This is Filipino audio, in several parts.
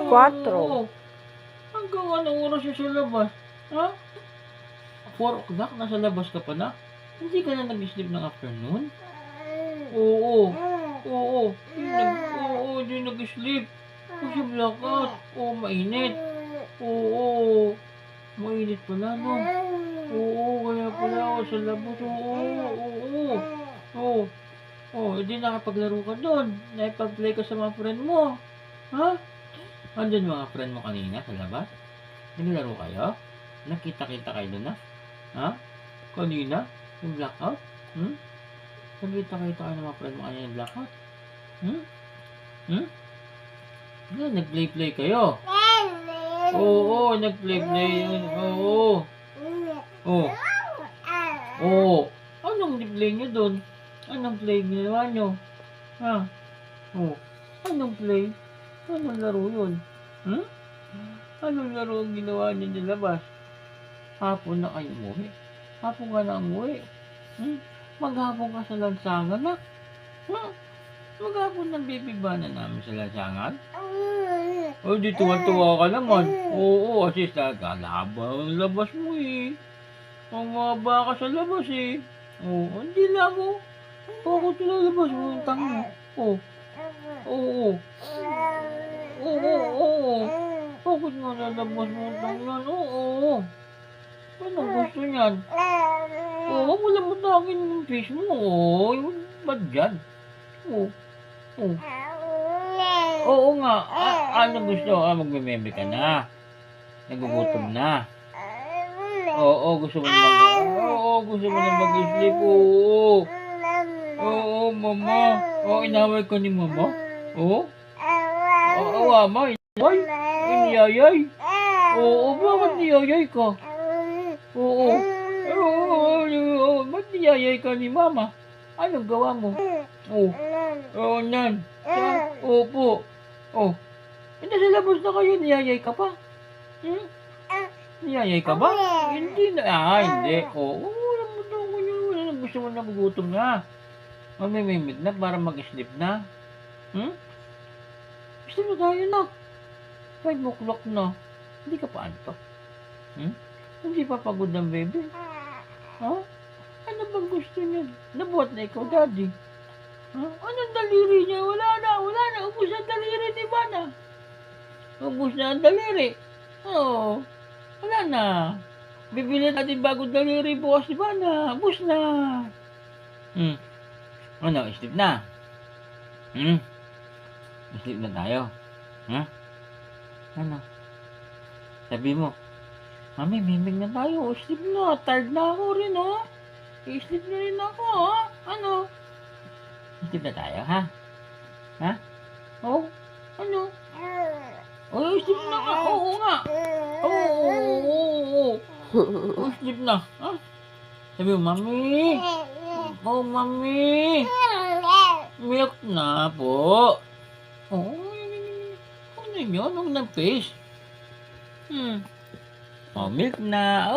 4. Hanggang anong oras siya sa labas? Ha? 4 o'clock? Nasa labas ka pa na? Hindi ka na nag-sleep ng afternoon? Oo. Oo. Hindi nag-sleep. Kasi blackout. Oo, mainit. Oo. Mainit pala, no? Oo, kaya pala ako sa labas. Oo. Oo. Oo, hindi nakapaglaro ka doon. Nakipag-play ka sa mga friend mo. Ha? Andun mga friend mo kanina sa labas? Naglaro kayo? Nakita-kita kayo doon na? Ha? Kanina? Yung blackout? Nagkita-kita kayo ng mga friend mo kanina yung blackout? Nag-play-play kayo? Oo, nag-play-play yun. Oo. Oo. Anong play nyo doon? Anong play ginawa nyo? Ha? Oo. Anong play? Anong laro yun? Anong laro ang ginawa niyo sa labas? Hapon na kayo umuwi. Hapon ka na umuwi. Maghapon ka sa lansangan na. Maghapon ng baby ba na namin sa lansangan? Oh, di tuwa-tuwa ka naman. Oo, kasi lalaba ang labas mo eh. Umaba ka sa labas eh. Oo, hindi lang mo. Bakit lalabas mo yung tang mo? Oo. Oo. Bakit nga lalabas mo yung tang yan? Oo. Anong gusto niyan? Oo, wala mo sa akin yung face mo. Oo, yung bad dyan. Oo. Oo nga. Ano gusto? Magme-meme ka na. Nagugutom na. Gusto mo na mag-sleep. Oo, mama. Inaway ka ni mama? Oo, mama. Iniyayay. Bakit niyayay ka? Ba't niyayay ka ni mama? Anong gawa mo? Nan. Opo. Nasa labas na kayo, niyayay ka pa? Niyayay ka ba? Hindi na. Hindi. Wala mo daw ko niya. Wala na gusto mo na magutom na. Mamimimig na para mag-sleep na. Gusto mo tayo na. 5 o'clock na. Hindi ka pa antok? Hindi pa pagod ang baby? Ha? Ano bang gusto niya? Nabuhat na ikaw, daddy. Anong daliri niya? Wala na. Ubus ang daliri ni Bana. Ubus na ang daliri. Wala na. Bibili natin bagong daliri bukas ni Bana. Ubus na. Ano, sleep na? Sleep na tayo. Ano? Sabi mo, Mami, mimig na tayo. Sleep na. Tired na ako rin, I-sleep na rin ako, Ano? Sleep na tayo, ha? Ha? Ano? Sleep na ka. Oo nga. Sleep na. Sabi mo, Mami. Mami. Milk na po. Ano yun? Ano ng face? Milk na.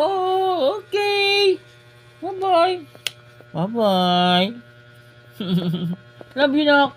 Okay. Bye-bye. Bye-bye. Love you, Nak.